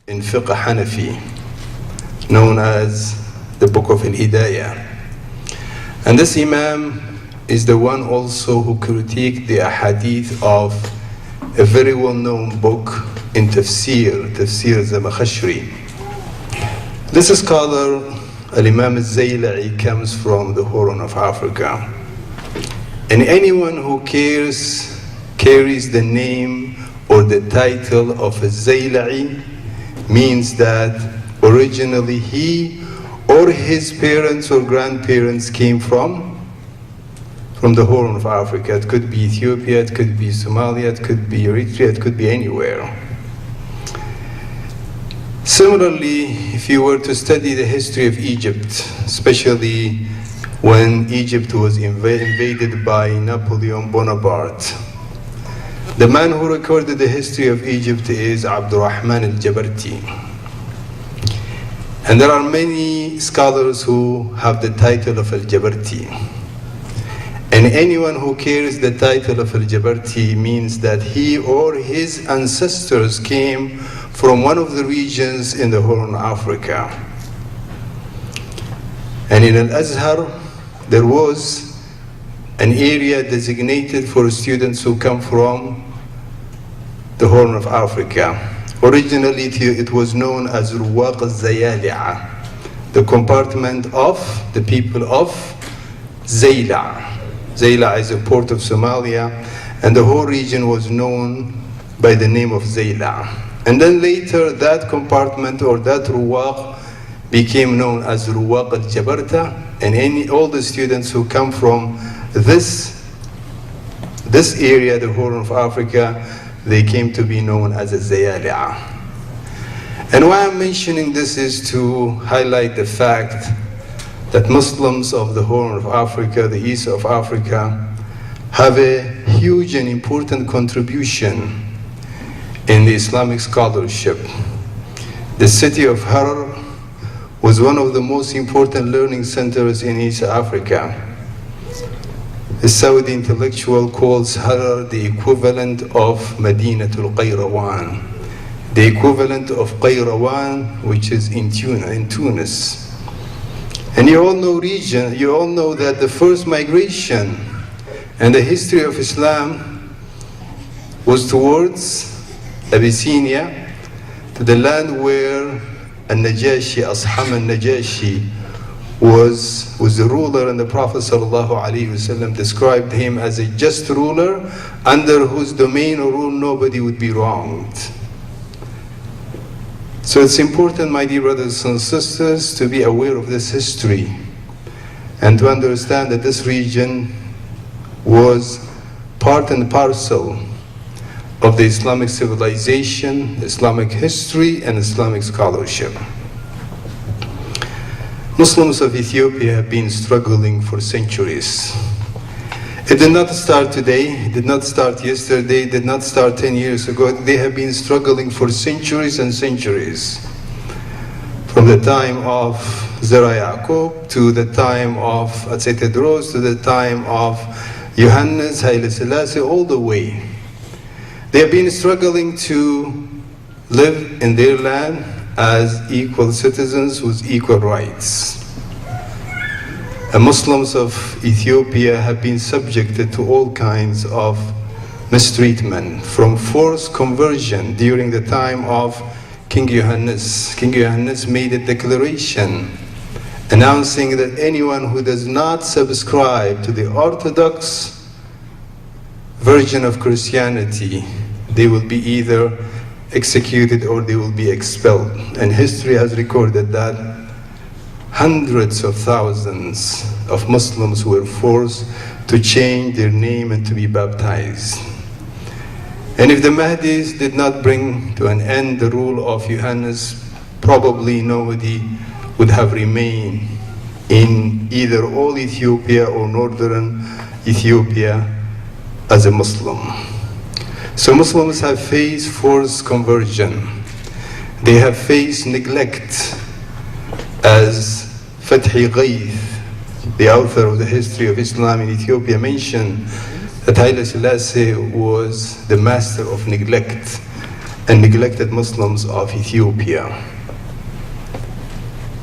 in Fiqh Hanafi, known as the Book of Al-Hidayah. And this Imam is the one also who critiqued the ahadith of a very well-known book in Tafsir Zamakhshari. This scholar, Al-Imam Al-Zayla'i, comes from the Horn of Africa. And anyone who carries the name or the title of Al-Zayla'i means that originally he or his parents or grandparents came from the Horn of Africa. It could be Ethiopia, it could be Somalia, it could be Eritrea, it could be anywhere. Similarly, if you were to study the history of Egypt, especially when Egypt was invaded by Napoleon Bonaparte, the man who recorded the history of Egypt is Abdurrahman al-Jabarti. And there are many scholars who have the title of al-Jabarti. And anyone who carries the title of al-Jabarti means that he or his ancestors came from one of the regions in the Horn of Africa. And in Al-Azhar, there was an area designated for students who come from the Horn of Africa. Originally, it was known as Ruwaq al-Zayali'a, the compartment of the people of Zayla. Zayla is a port of Somalia, and the whole region was known by the name of Zayla. And then later, that compartment or that Ruwaq became known as Ruwaq al-Jabarta, and all the students who come from this area, the Horn of Africa, they came to be known as a Zayali'a. And why I'm mentioning this is to highlight the fact that Muslims of the Horn of Africa, the East of Africa, have a huge and important contribution in the Islamic scholarship. The city of Harar was one of the most important learning centers in East Africa. The Saudi intellectual calls Harar the equivalent of Madinatul Qayrawan, the equivalent of Qayrawan, which is in Tunis. And you all know that the first migration and the history of Islam was towards Abyssinia, to the land where Al-Najashi, Asham al-Najashi, was the ruler, and the Prophet ﷺ described him as a just ruler under whose domain or rule nobody would be wronged. So it's important, my dear brothers and sisters, to be aware of this history and to understand that this region was part and parcel of the Islamic civilization, Islamic history, and Islamic scholarship. Muslims of Ethiopia have been struggling for centuries. It did not start today, it did not start yesterday, it did not start 10 years ago. They have been struggling for centuries and centuries. From the time of Zara Yaqub to the time of Tedros to the time of Johannes, Haile Selassie, all the way. They have been struggling to live in their land as equal citizens with equal rights. And Muslims of Ethiopia have been subjected to all kinds of mistreatment, from forced conversion during the time of King Johannes. King Johannes made a declaration announcing that anyone who does not subscribe to the Orthodox version of Christianity, they will be either executed or they will be expelled. And history has recorded that hundreds of thousands of Muslims were forced to change their name and to be baptized. And if the Mahdis did not bring to an end the rule of Johannes, probably nobody would have remained in either all Ethiopia or northern Ethiopia as a Muslim. So Muslims have faced forced conversion. They have faced neglect, as Fathi Ghaith, the author of the history of Islam in Ethiopia, mentioned that Haile Selassie was the master of neglect. and neglected Muslims of Ethiopia.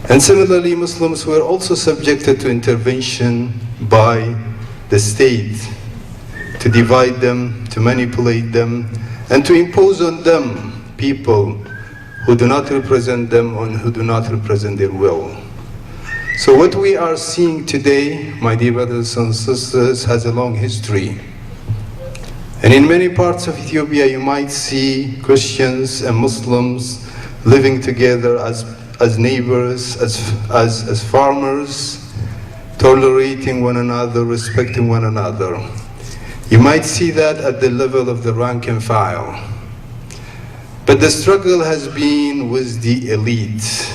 And similarly, Muslims were also subjected to intervention by the state to divide them, to manipulate them, and to impose on them people who do not represent them and who do not represent their will. So what we are seeing today, my dear brothers and sisters, has a long history. And in many parts of Ethiopia, you might see Christians and Muslims living together as neighbors, as farmers, tolerating one another, respecting one another. You might see that at the level of the rank and file. But the struggle has been with the elite.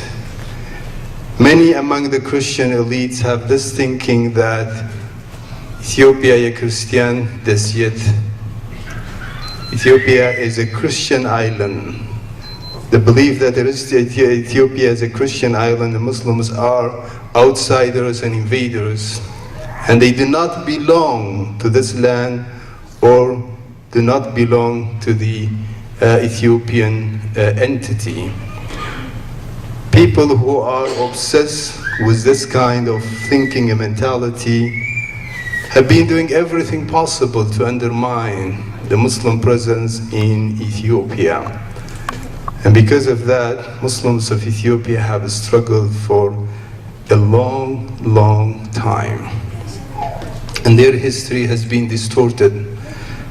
Many among the Christian elites have this thinking that Ethiopia is Christian, das yet Ethiopia is a Christian island. The belief that Ethiopia is a Christian island, the Muslims are outsiders and invaders, and they do not belong to this land or do not belong to the Ethiopian entity. People who are obsessed with this kind of thinking and mentality have been doing everything possible to undermine the Muslim presence in Ethiopia. And because of that, Muslims of Ethiopia have struggled for a long, long time. And their history has been distorted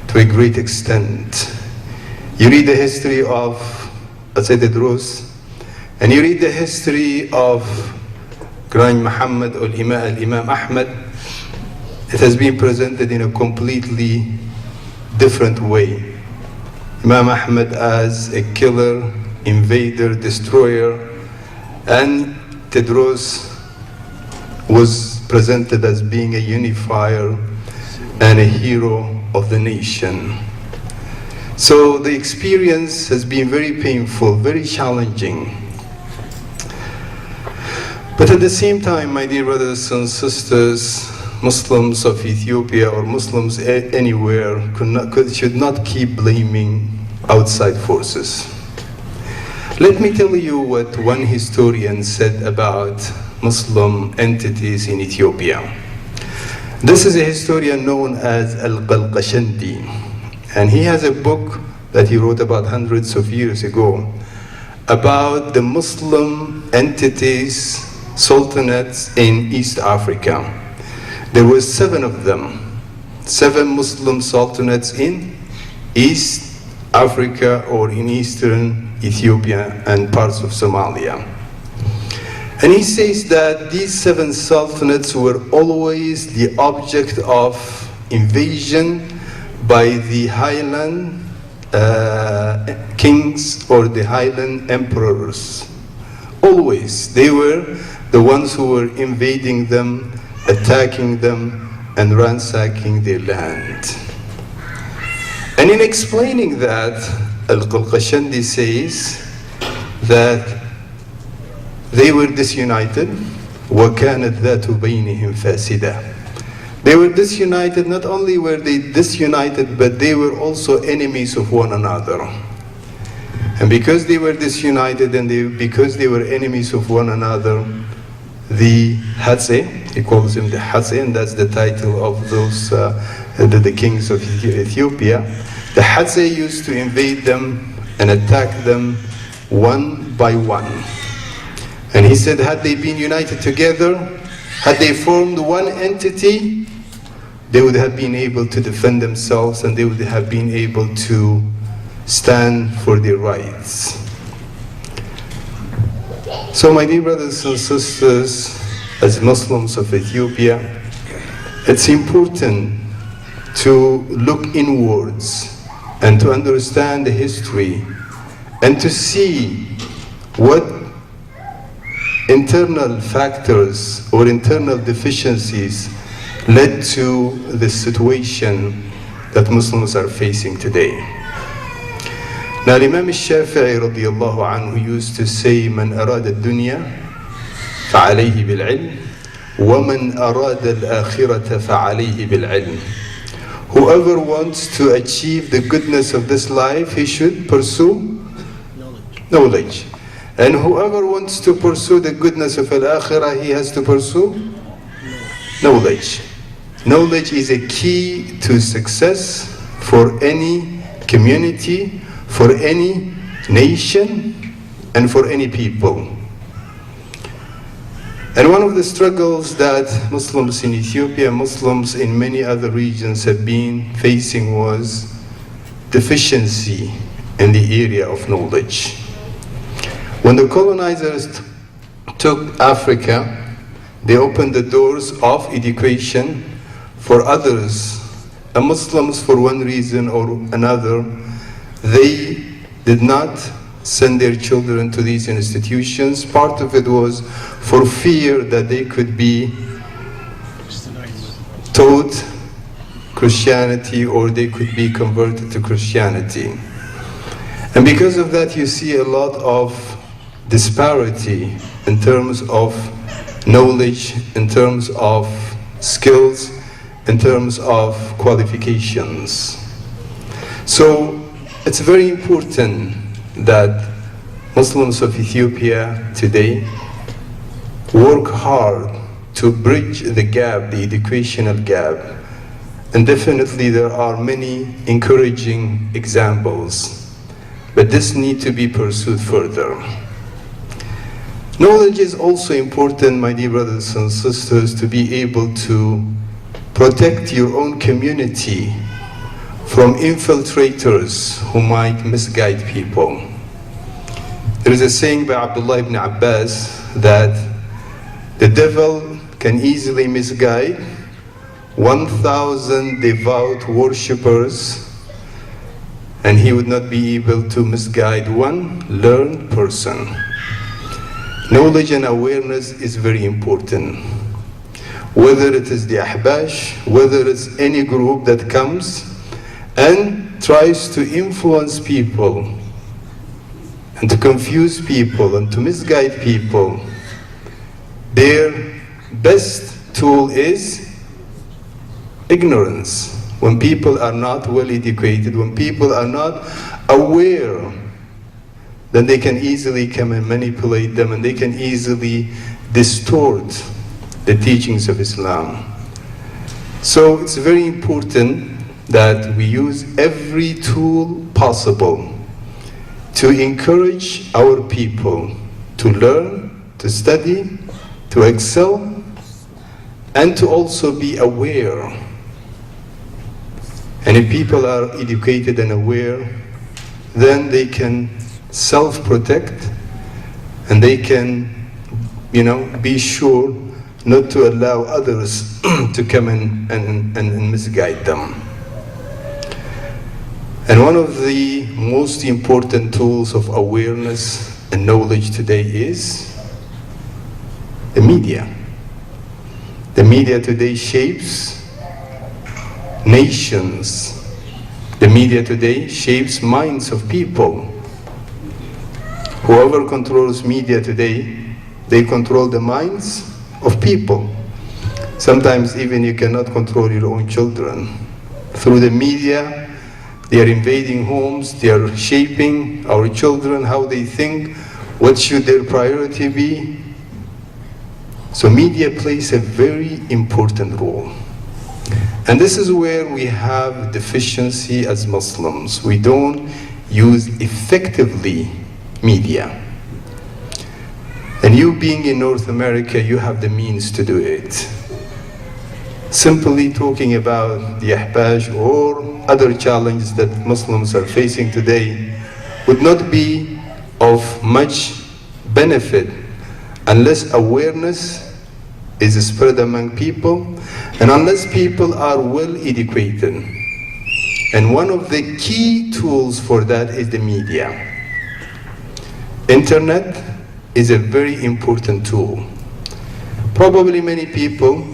to a great extent. You read the history of Tedros, and you read the history of Grand Muhammad or Imam Ahmad. It has been presented in a completely different way. Imam Ahmad as a killer, invader, destroyer, and Tedros was presented as being a unifier and a hero of the nation. So the experience has been very painful, very challenging. But at the same time, my dear brothers and sisters, Muslims of Ethiopia or Muslims anywhere should not keep blaming outside forces. Let me tell you what one historian said about Muslim entities in Ethiopia. This is a historian known as Al-Qalqashandi, and he has a book that he wrote about hundreds of years ago about the Muslim entities, sultanates in East Africa. There were 7 of them, 7 Muslim sultanates in East Africa or in Eastern Ethiopia and parts of Somalia. And he says that these 7 sultanates were always the object of invasion by the highland kings or the highland emperors. Always. They were the ones who were invading them, attacking them, and ransacking their land. And in explaining that, Al-Qalqashandi says that they were disunited. وَكَانَتْ ذَاتُ بَيْنِهِمْ فَاسِدًا. They were disunited. Not only were they disunited, but they were also enemies of one another. And because they were disunited and because they were enemies of one another, the Hatse, he calls them the Hatse, and that's the title of those the kings of Ethiopia. The Hatse used to invade them and attack them one by one. And he said, had they been united together, had they formed one entity, they would have been able to defend themselves and they would have been able to stand for their rights. So my dear brothers and sisters, as Muslims of Ethiopia, it's important to look inwards and to understand the history and to see what internal factors or internal deficiencies led to the situation that Muslims are facing today. Now, Imam al-Shafi'i radiyallahu anhu used to say, "Man arada ad-dunya fa'alayhi bil-'ilm, wa man arada al-akhirata fa'alayhi bil-'ilm." Whoever wants to achieve the goodness of this life, he should pursue Knowledge. And whoever wants to pursue the goodness of Al-Akhirah, he has to pursue knowledge. Knowledge is a key to success for any community, for any nation, and for any people. And one of the struggles that Muslims in Ethiopia, Muslims in many other regions have been facing was deficiency in the area of knowledge. When the colonizers took Africa, they opened the doors of education for others. And Muslims, for one reason or another, they did not send their children to these institutions. Part of it was for fear that they could be taught Christianity or they could be converted to Christianity. And because of that, you see a lot of disparity in terms of knowledge, in terms of skills, in terms of qualifications. So it's very important that Muslims of Ethiopia today work hard to bridge the gap, the educational gap. And definitely there are many encouraging examples, but this needs to be pursued further. Knowledge is also important, my dear brothers and sisters, to be able to protect your own community from infiltrators who might misguide people. There is a saying by Abdullah ibn Abbas that the devil can easily misguide 1,000 devout worshippers, and he would not be able to misguide one learned person. Knowledge and awareness is very important. Whether it is the Ahbash, whether it's any group that comes and tries to influence people and to confuse people and to misguide people, their best tool is ignorance. When people are not well educated, when people are not aware, then they can easily come and manipulate them, and they can easily distort the teachings of Islam. So it's very important that we use every tool possible to encourage our people to learn, to study, to excel, and to also be aware. And if people are educated and aware, then they can self-protect, and they can, be sure not to allow others to come in and misguide them. And one of the most important tools of awareness and knowledge today is the media. The media today shapes nations. The media today shapes minds of people. Whoever controls media today, they control the minds of people. Sometimes even you cannot control your own children. Through the media, they are invading homes, they are shaping our children, how they think, what should their priority be. So media plays a very important role. And this is where we have deficiency as Muslims. We don't use effectively media. And you being in North America, you have the means to do it. Simply talking about the Ahbash or other challenges that Muslims are facing today would not be of much benefit unless awareness is spread among people and unless people are well educated. And one of the key tools for that is the media. Internet is a very important tool. Probably many people,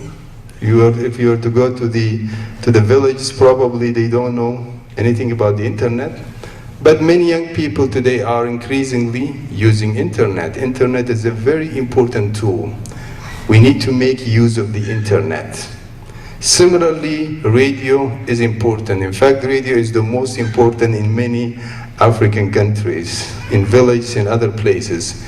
if you were to go to the villages, probably they don't know anything about the internet. But many young people today are increasingly using internet. Internet is a very important tool. We need to make use of the internet. Similarly, radio is important. In fact, radio is the most important in many African countries, in villages and other places.